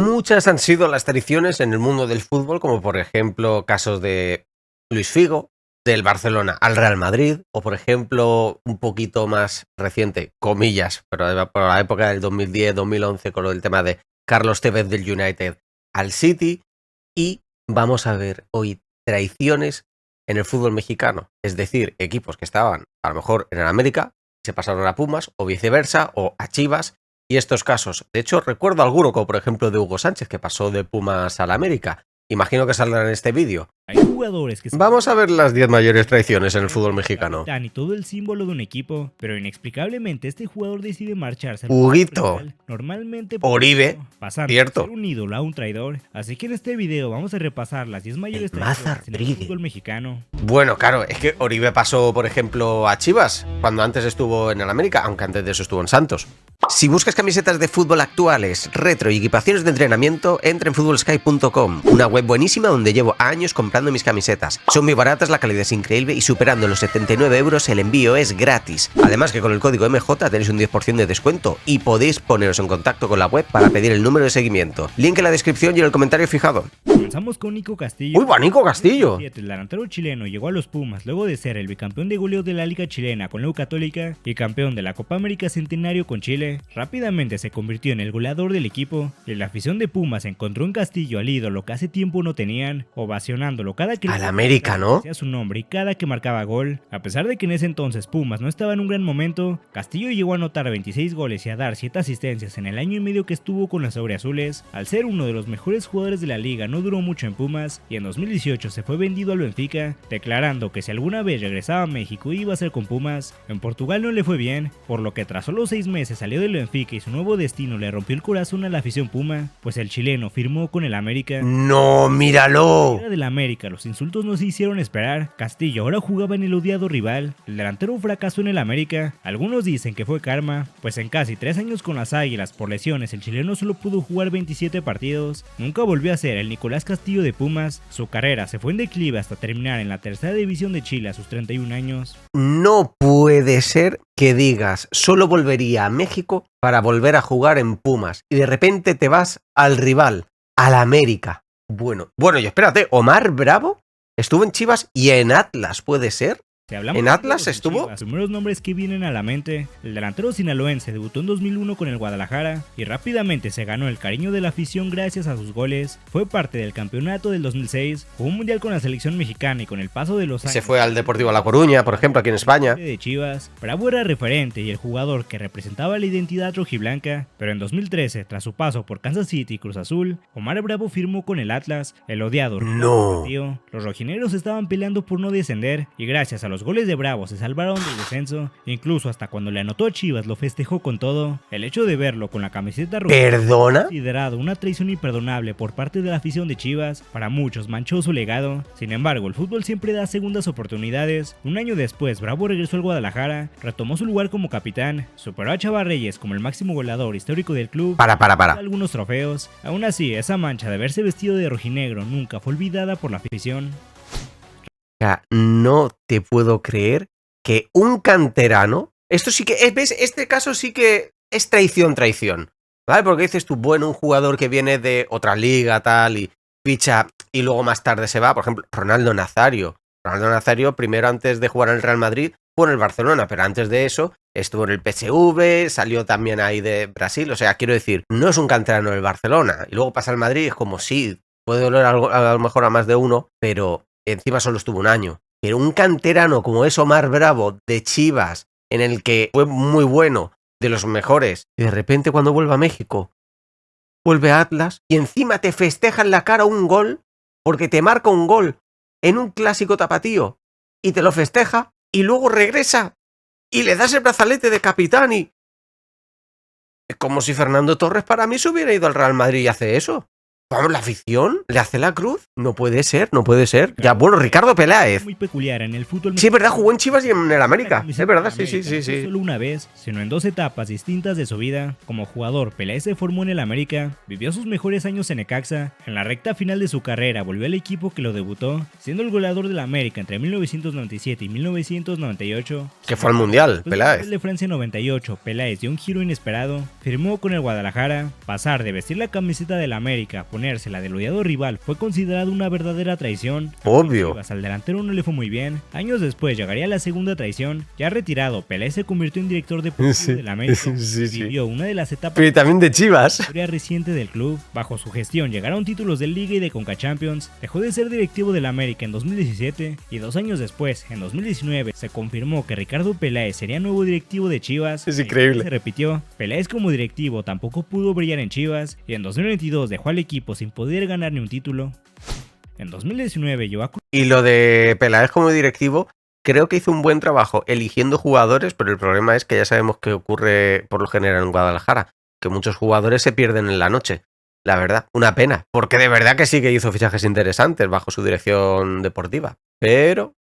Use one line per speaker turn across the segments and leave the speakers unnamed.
Muchas han sido las traiciones en el mundo del fútbol, como por ejemplo casos de Luis Figo, del Barcelona al Real Madrid, o por ejemplo un poquito más reciente, comillas, pero por la época del 2010-2011 con el tema de Carlos Tevez del United al City. Y vamos a ver hoy traiciones en el fútbol mexicano, es decir, equipos que estaban a lo mejor en el América, se pasaron a Pumas o viceversa, o a Chivas. Y estos casos, de hecho, recuerdo alguno, como por ejemplo de Hugo Sánchez, que pasó de Pumas al América. Imagino que saldrá en este vídeo.
Hay jugadores que
Vamos a ver las 10 mayores traiciones en el fútbol mexicano.
y todo el símbolo de un equipo, pero inexplicablemente este jugador decide marcharse al
Huguito.
rival, normalmente
Oribe,
pasando
cierto.
de ser un ídolo a un traidor. Así que en este video vamos a repasar las 10 mayores
Maza
traiciones en el
Rodríguez.
fútbol mexicano.
Bueno, claro, es que Oribe pasó, por ejemplo, a Chivas, cuando antes estuvo en el América, aunque antes de eso estuvo en Santos. Si buscas camisetas de fútbol actuales, retro y equipaciones de entrenamiento, entra en futbolsky.com, una web buenísima donde llevo años comprando mis camisetas. Son muy baratas, la calidad es increíble y superando los 79 euros el envío es gratis. Además que con el código MJ tenéis un 10% de descuento y podéis poneros en contacto con la web para pedir el número de seguimiento. Link en la descripción y en el comentario fijado.
Comenzamos con Nico Castillo.
¡Uy, va Nico Castillo!
El delantero chileno llegó a los Pumas luego de ser el bicampeón de goleo de la Liga Chilena con la U Católica y campeón de la Copa América Centenario con Chile. Rápidamente se convirtió en el goleador del equipo y la afición de Pumas encontró en Castillo al ídolo que hace tiempo no tenían, ovacionándolo cada que
Al América, ¿no?
decía su nombre y cada que marcaba gol. A pesar de que en ese entonces Pumas no estaba en un gran momento, Castillo llegó a anotar 26 goles y a dar 7 asistencias en el año y medio que estuvo con las auriazules. Al ser uno de los mejores jugadores de la liga, no duró mucho en Pumas y en 2018 se fue vendido al Benfica, declarando que si alguna vez regresaba a México iba a ser con Pumas. En Portugal no le fue bien, por lo que tras solo 6 meses salió del Benfica y su nuevo destino le rompió el corazón a la afición Puma, pues el chileno firmó con el América.
¡No, míralo!
Fuera del América, los insultos no se hicieron esperar. Castillo ahora jugaba en el odiado rival. El delantero fracasó en el América. Algunos dicen que fue karma, pues en casi 3 años con las Águilas por lesiones el chileno solo pudo jugar 27 partidos. Nunca volvió a ser el Nicolás Castillo de Pumas. Su carrera se fue en declive hasta terminar en la tercera división de Chile a sus 31 años.
No puede ser que digas, solo volvería a México para volver a jugar en Pumas y de repente te vas al rival, al América. Bueno, y espérate, Omar Bravo estuvo en Chivas y en Atlas, ¿puede ser? ¿En Atlas estuvo?
Los primeros nombres que vienen a la mente, el delantero sinaloense debutó en 2001 con el Guadalajara y rápidamente se ganó el cariño de la afición gracias a sus goles. Fue parte del campeonato del 2006, jugó un mundial con la selección mexicana y con el paso de los años
Se fue al Deportivo La Coruña, por ejemplo, aquí en España.
De Chivas. Bravo era referente y el jugador que representaba la identidad rojiblanca, pero en 2013, tras su paso por Kansas City y Cruz Azul, Omar Bravo firmó con el Atlas, el odiado.
No.
Los rojineros estaban peleando por no descender y gracias a los goles de Bravo se salvaron del descenso, incluso hasta cuando le anotó a Chivas lo festejó con todo. El hecho de verlo con la camiseta roja
¿Perdona?
considerado una traición imperdonable por parte de la afición de Chivas, para muchos manchó su legado. Sin embargo, el fútbol siempre da segundas oportunidades. Un año después, Bravo regresó al Guadalajara, retomó su lugar como capitán, superó a Chava Reyes como el máximo goleador histórico del club,
Para.
algunos trofeos. Aún así, esa mancha de haberse vestido de rojinegro nunca fue olvidada por la afición.
No te puedo creer que un canterano, esto sí que, ¿ves? Este caso sí que es traición, ¿vale? Porque dices tú, bueno, un jugador que viene de otra liga, tal, y ficha, y luego más tarde se va, por ejemplo, Ronaldo Nazario. Ronaldo Nazario, primero antes de jugar en el Real Madrid, jugó en el Barcelona, pero antes de eso estuvo en el PSV, salió también ahí de Brasil, o sea, quiero decir, no es un canterano del Barcelona, y luego pasa al Madrid, es como sí, puede doler a lo mejor a más de uno, pero encima solo estuvo un año. Pero un canterano como es Omar Bravo de Chivas, en el que fue muy bueno, de los mejores, y de repente cuando vuelve a México, vuelve a Atlas, y encima te festeja en la cara un gol, porque te marca un gol en un clásico tapatío, y te lo festeja, y luego regresa, y le das el brazalete de capitán, y... Es como si Fernando Torres para mí se hubiera ido al Real Madrid y hace eso. Vamos, la afición le hace la cruz. No puede ser, no puede ser. Ya, bueno, Ricardo Peláez.
Muy peculiar en el fútbol.
Sí, es verdad, jugó en Chivas y en el América. Es verdad, sí.
No solo una vez, sino en 2 etapas distintas de su vida. Como jugador, Peláez se formó en el América, vivió sus mejores años en Necaxa. En la recta final de su carrera volvió al equipo que lo debutó, siendo el goleador del América entre 1997 y 1998.
Que fue al Mundial,
Peláez. De Francia 98, Peláez dio un giro inesperado, firmó con el Guadalajara. Pasar de vestir la camiseta del América a ponérsela del odiado rival fue considerado una verdadera traición.
Obvio.
Al delantero no le fue muy bien. Años después llegaría la segunda traición. Ya retirado, Peláez se convirtió en director deportivo del América. Vivió una de las etapas
pero también de Chivas.
Historia reciente del club. Bajo su gestión llegaron títulos de Liga y de Conca Champions. Dejó de ser directivo del América en 2017 y 2 años después, en 2019, se confirmó que Ricardo Peláez sería nuevo directivo de Chivas.
Es increíble.
Se repitió. Peláez como directivo tampoco pudo brillar en Chivas y en 2022 dejó al equipo sin poder ganar ni un título. En 2019 llevó a...
Y lo de Peláez como directivo, creo que hizo un buen trabajo eligiendo jugadores, pero el problema es que ya sabemos que ocurre por lo general en Guadalajara, que muchos jugadores se pierden en la noche. La verdad, una pena, porque de verdad que sí que hizo fichajes interesantes bajo su dirección deportiva. Pero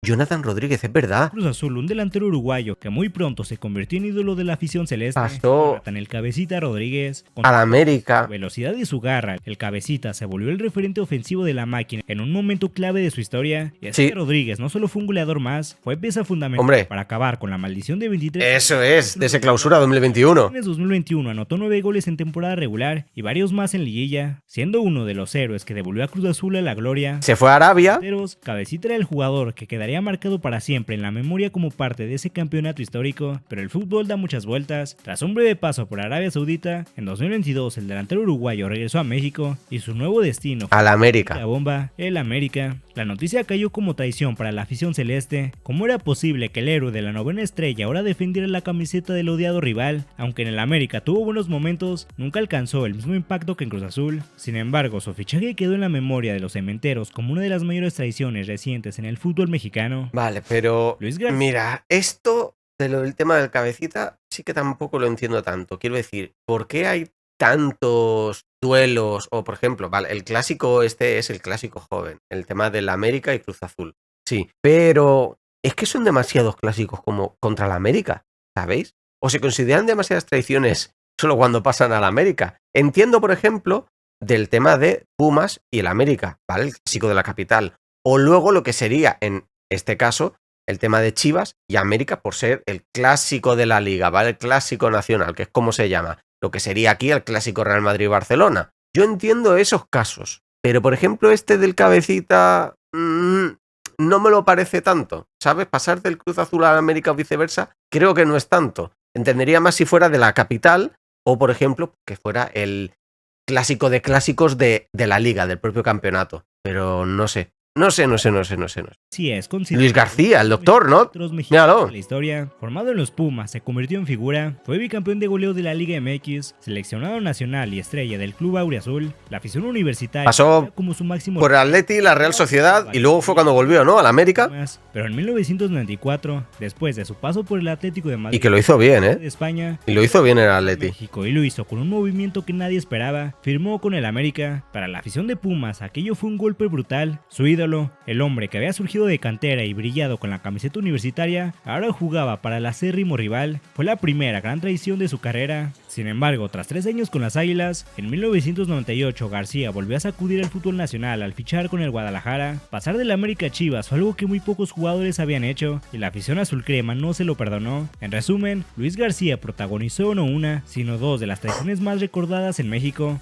Jonathan Rodríguez, es verdad.
Cruz Azul, un delantero uruguayo que muy pronto se convirtió en ídolo de la afición celeste.
Pasó
Jonathan el Cabecita Rodríguez.
a la América.
Su velocidad y su garra, el Cabecita se volvió el referente ofensivo de la máquina en un momento clave de su historia. Y así que Rodríguez no solo fue un goleador más, fue pieza fundamental para acabar con la maldición de 23.
Eso es, de ese clausura 2021.
En 2021 anotó 9 goles en temporada regular y varios más en liguilla, siendo uno de los héroes que devolvió a Cruz Azul a la gloria.
Se fue a Arabia.
Cabecita era el jugador que quedaría marcado para siempre en la memoria como parte de ese campeonato histórico, pero el fútbol da muchas vueltas. Tras un breve paso por Arabia Saudita, en 2022 el delantero uruguayo regresó a México y su nuevo destino fue
al América.
La bomba, el América. La noticia cayó como traición para la afición celeste. ¿Cómo era posible que el héroe de la 9ª estrella ahora defendiera la camiseta del odiado rival? Aunque en el América tuvo buenos momentos, nunca alcanzó el mismo impacto que en Cruz Azul. Sin embargo, su fichaje quedó en la memoria de los cementeros como una de las mayores traiciones recientes en el fútbol mexicano.
Vale, pero mira, esto de lo del tema del Cabecita sí que tampoco lo entiendo tanto. Quiero decir, ¿por qué hay tantos duelos? O por ejemplo, vale, el clásico este es el clásico joven, el tema del América y Cruz Azul. Sí, pero es que son demasiados clásicos como contra la América, ¿sabéis? O se consideran demasiadas traiciones solo cuando pasan a la América. Entiendo, por ejemplo, del tema de Pumas y el América, ¿vale? El clásico de la capital. O luego lo que sería, en este caso, el tema de Chivas y América por ser el clásico de la liga, ¿vale? El clásico nacional, que es como se llama. Lo que sería aquí el clásico Real Madrid-Barcelona. Yo entiendo esos casos, pero por ejemplo este del Cabecita no me lo parece tanto, ¿sabes? Pasar del Cruz Azul a la América o viceversa, creo que no es tanto. Entendería más si fuera de la capital o por ejemplo que fuera el clásico de clásicos de la liga, del propio campeonato, pero no sé. No sé.
Sí, es
Luis García, el doctor, ¿no?
Míralo. La historia, formado en los Pumas, se convirtió en figura, fue bicampeón de goleo de la Liga MX, seleccionado nacional y estrella del club auriazul. La afición universitaria
pasó
como su máximo
por el Atleti, la Real Sociedad y luego fue cuando volvió, ¿no? Al América.
Pero en 1994, después de su paso por el Atlético de Madrid
y que lo hizo bien,
de España,
y lo hizo bien en el Atleti.
México, y lo hizo con un movimiento que nadie esperaba. Firmó con el América. Para la afición de Pumas, aquello fue un golpe brutal. Su ídolo, el hombre que había surgido de cantera y brillado con la camiseta universitaria, ahora jugaba para el acérrimo rival. Fue la primera gran traición de su carrera. Sin embargo, tras 3 años con las Águilas, en 1998 García volvió a sacudir el fútbol nacional al fichar con el Guadalajara. Pasar del América a Chivas fue algo que muy pocos jugadores habían hecho y la afición azul crema no se lo perdonó. En resumen, Luis García protagonizó no una, sino 2 de las traiciones más recordadas en México.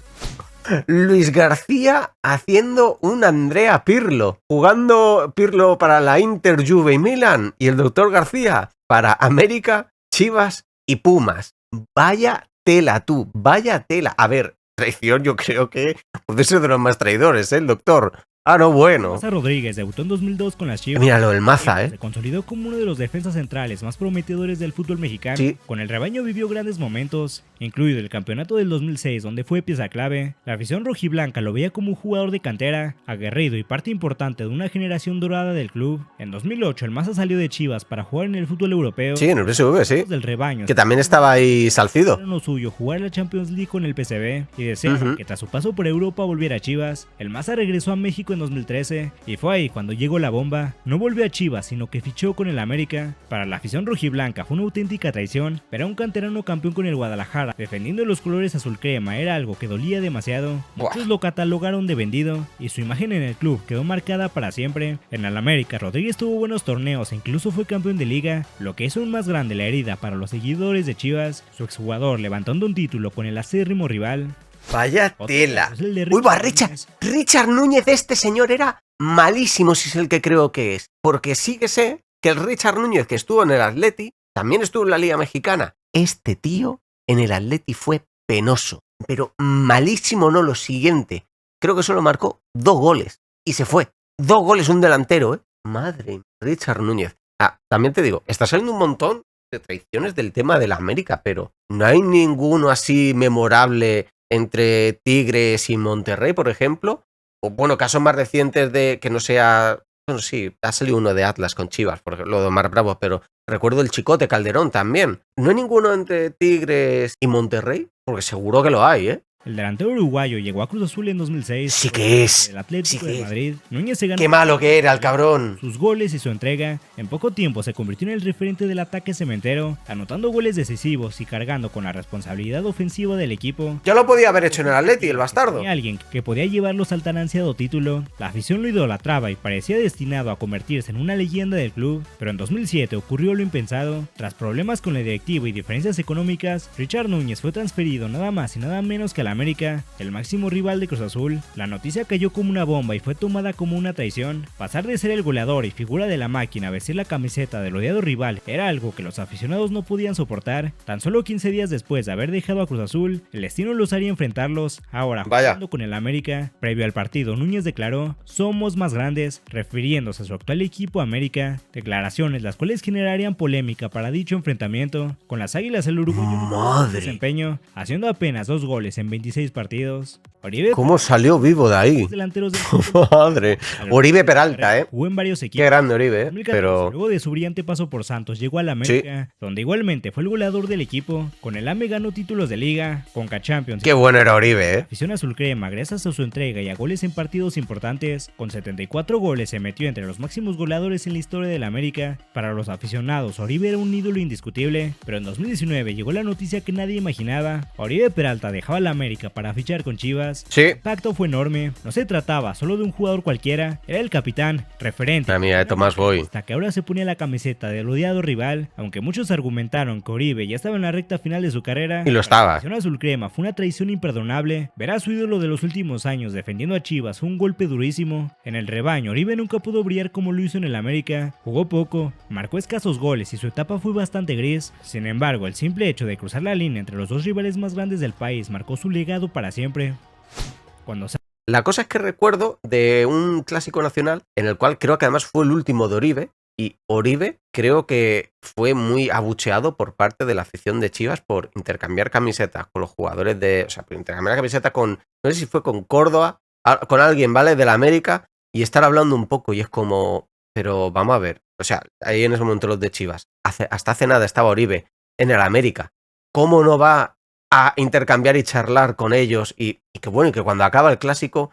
Luis García haciendo un Andrea Pirlo, jugando Pirlo para la Inter, Juve y Milan, y el doctor García para América, Chivas y Pumas. Vaya tela tú, vaya tela. A ver, traición yo creo que puede ser de los más traidores, el doctor. Ah, no, bueno.
Maza Rodríguez debutó en 2002 con las Chivas.
Míralo, el Maza,
Se consolidó como uno de los defensas centrales más prometedores del fútbol mexicano.
Sí.
Con el rebaño vivió grandes momentos, incluido el campeonato del 2006 donde fue pieza clave. La afición rojiblanca lo veía como un jugador de cantera, aguerrido y parte importante de una generación dorada del club. En 2008 el Maza salió de Chivas para jugar en el fútbol europeo.
Sí, en el PSV, sí.
Del rebaño,
que también estaba ahí Salcido.
Era lo suyo jugar la Champions League con el PSV y deseaba que tras su paso por Europa volviera a Chivas. El Maza regresó a México en 2013 y fue ahí cuando llegó la bomba. No volvió a Chivas, sino que fichó con el América. Para la afición rojiblanca fue una auténtica traición, pero un canterano campeón con el Guadalajara, defendiendo los colores azul crema, era algo que dolía demasiado. Muchos lo catalogaron de vendido y su imagen en el club quedó marcada para siempre. En el América, Rodríguez tuvo buenos torneos e incluso fue campeón de liga, lo que hizo aún más grande la herida para los seguidores de Chivas, su exjugador levantando un título con el acérrimo rival.
Vaya tela. Uy, va, Richard Núñez, este señor era malísimo, si es el que creo que es. Porque sí que sé que el Richard Núñez que estuvo en el Atleti, también estuvo en la Liga Mexicana. Este tío en el Atleti fue penoso, pero malísimo no lo siguiente. Creo que solo marcó 2 goles y se fue. 2 goles, un delantero, ¿eh? Madre, Richard Núñez. Ah, también te digo, está saliendo un montón de traiciones del tema de la América, pero no hay ninguno así memorable entre Tigres y Monterrey, por ejemplo. O bueno, casos más recientes de que no sea... Bueno, sí, ha salido uno de Atlas con Chivas, por ejemplo, lo de Omar Bravo, pero recuerdo el Chicote Calderón también. ¿No hay ninguno entre Tigres y Monterrey? Porque seguro que lo hay, ¿eh?
El delantero uruguayo llegó a Cruz Azul en 2006.
Sí que es.
El Atlético
Sí que
de Madrid. Núñez se ganó.
Qué malo que era el cabrón.
Sus goles y su entrega. En poco tiempo se convirtió en el referente del ataque cementero, anotando goles decisivos y cargando con la responsabilidad ofensiva del equipo.
Ya lo podía haber hecho en el Atleti, el bastardo.
Tenía alguien que podía llevarlos al tan ansiado título. La afición lo idolatraba y parecía destinado a convertirse en una leyenda del club. Pero en 2007 ocurrió lo impensado. Tras problemas con la directiva y diferencias económicas, Richard Núñez fue transferido nada más y nada menos que a la América, el máximo rival de Cruz Azul. La noticia cayó como una bomba y fue tomada como una traición. Pasar de ser el goleador y figura de la máquina a vestir la camiseta del odiado rival era algo que los aficionados no podían soportar. Tan solo 15 días después de haber dejado a Cruz Azul, el destino los haría enfrentarlos. Ahora, jugando con el América, previo al partido, Núñez declaró: "Somos más grandes", refiriéndose a su actual equipo América. Declaraciones las cuales generarían polémica para dicho enfrentamiento. Con las Águilas el uruguayo desempeño, haciendo apenas 2 goles en 26 partidos. Oribe,
¿cómo salió vivo de ahí?
Delanteros del
Madre. Oribe Peralta, ¿eh?
Jugó en varios equipos.
Qué grande Oribe, ¿eh?
Pero luego de su brillante paso por Santos llegó al América, donde igualmente fue el goleador del equipo. Con el AME ganó títulos de liga, Conca Champions.
Qué bueno era Oribe, ¿eh?
Afición azul crema, gracias a su entrega y a goles en partidos importantes, con 74 goles se metió entre los máximos goleadores en la historia del América. Para los aficionados, Oribe era un ídolo indiscutible, pero en 2019 llegó la noticia que nadie imaginaba. Oribe Peralta dejaba al América para fichar con Chivas.
Sí.
El impacto fue enorme, no se trataba solo de un jugador cualquiera, era el capitán, referente.
La mía de Tomás Boy.
Hasta que ahora se ponía la camiseta del odiado rival, aunque muchos argumentaron que Oribe ya estaba en la recta final de su carrera.
Y lo estaba.
La afición azul crema fue una traición imperdonable. Ver a su ídolo de los últimos años defendiendo a Chivas fue un golpe durísimo. En el rebaño, Oribe nunca pudo brillar como lo hizo en el América, jugó poco, marcó escasos goles y su etapa fue bastante gris. Sin embargo, el simple hecho de cruzar la línea entre los dos rivales más grandes del país marcó su legado para siempre.
La cosa es que recuerdo de un clásico nacional en el cual creo que además fue el último de Oribe, y Oribe creo que fue muy abucheado por parte de la afición de Chivas por intercambiar camisetas con los jugadores de... O sea, por intercambiar camiseta con... No sé si fue con Córdoba, con alguien, ¿vale? De la América, y estar hablando un poco y es como... Pero vamos a ver, o sea, ahí en ese momento los de Chivas, hasta hace nada estaba Oribe en el América. ¿Cómo no va a intercambiar y charlar con ellos? Y que bueno, y que cuando acaba el clásico,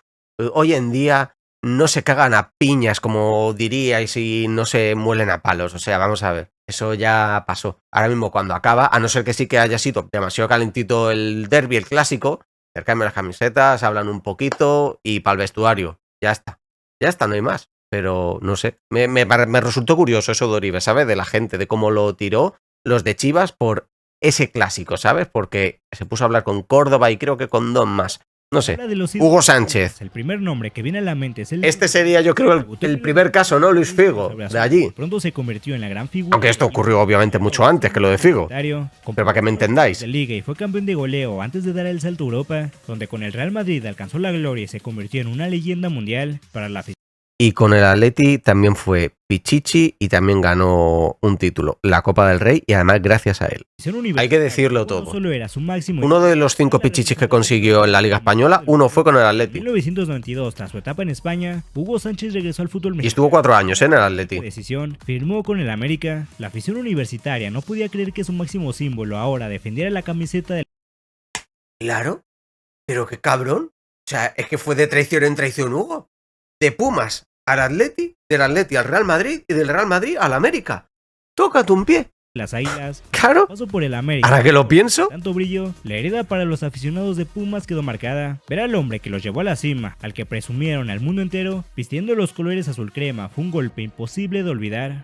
hoy en día no se cagan a piñas, como diríais, y no se muelen a palos. O sea, vamos a ver, eso ya pasó. Ahora mismo cuando acaba, a no ser que sí que haya sido demasiado calentito el derbi, el clásico, intercambian las camisetas, hablan un poquito y para el vestuario. Ya está, no hay más. Pero no sé, me resultó curioso eso de Oribe, ¿sabes? De la gente, de cómo lo tiró los de Chivas por ese clásico, ¿sabes? Porque se puso a hablar con Córdoba y creo que con 2 más. No sé.
Habla de los
Hugo Sánchez.
El primer nombre que viene a la mente es el
Este sería, yo creo, el primer caso, ¿no? Luis Figo, de allí.
Pronto se convirtió en la gran figura.
Aunque esto ocurrió obviamente mucho antes que lo de Figo. Pero para que me entendáis.
De Liga y fue campeón de goleo antes de dar el salto a Europa, donde con el Real Madrid alcanzó la gloria y se convirtió en una leyenda mundial para la afición.
Y con el Atleti también fue Pichichi y también ganó un título, la Copa del Rey, y además gracias a él. Hay que decirlo todo.
Solo era su máximo.
Uno de los 5 Pichichis que consiguió en la Liga Española, uno fue con el
En
Atleti.
1992, tras su etapa en España, Hugo Sánchez regresó al fútbol mexicano.
Y estuvo 4 años en el Atleti.
Decisión, firmó con el América. La afición universitaria no podía creer que su máximo símbolo ahora defendiera la camiseta del...
Claro, pero qué cabrón. O sea, es que fue de traición en traición, Hugo. De Pumas al Atleti, del Atleti al Real Madrid y del Real Madrid al América. Tócate un pie.
Las Águilas.
Claro.
Pasó por el América.
Ahora que lo pienso.
Tanto brillo, la hereda para los aficionados de Pumas quedó marcada. Ver al hombre que los llevó a la cima, al que presumieron al mundo entero, vistiendo los colores azul crema, fue un golpe imposible de olvidar.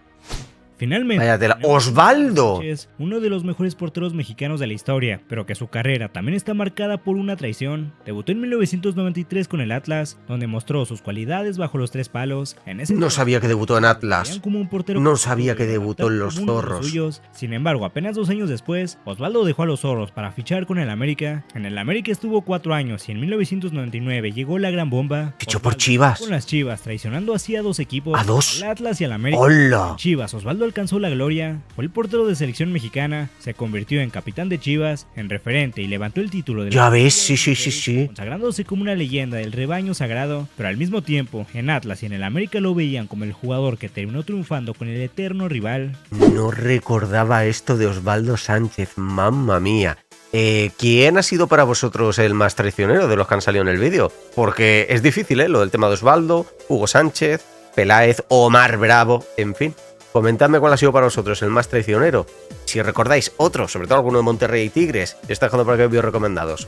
Finalmente,
Váyatela. ¡Osvaldo!
Sánchez, uno de los mejores porteros mexicanos de la historia, pero que su carrera también está marcada por una traición. Debutó en 1993 con el Atlas, donde mostró sus cualidades bajo los 3 palos. En ese
No sabía que debutó en Atlas.
como un portero
No sabía que debutó en los
como uno de
Zorros.
suyos. Sin embargo, apenas 2 años después, Osvaldo dejó a los Zorros para fichar con el América. En el América estuvo 4 años y en 1999 llegó la gran bomba.
Fichó por
Osvaldo
Chivas.
Con las Chivas, traicionando así a 2 equipos.
¿A 2?
Al Atlas y al América.
¡Hola!
En Chivas, Osvaldo alcanzó la gloria, fue el portero de selección mexicana, se convirtió en capitán de Chivas, en referente y levantó el título de la...
Ya ves, sí.
Consagrándose como una leyenda del rebaño sagrado, pero al mismo tiempo, en Atlas y en el América lo veían como el jugador que terminó triunfando con el eterno rival.
No recordaba esto de Osvaldo Sánchez, mamma mía. ¿Quién ha sido para vosotros el más traicionero de los que han salido en el vídeo? Porque es difícil, lo del tema de Osvaldo, Hugo Sánchez, Peláez, Omar Bravo, en fin. Comentadme cuál ha sido para vosotros el más traicionero. Si recordáis otro, sobre todo alguno de Monterrey y Tigres, está dejando por aquí vídeos recomendados.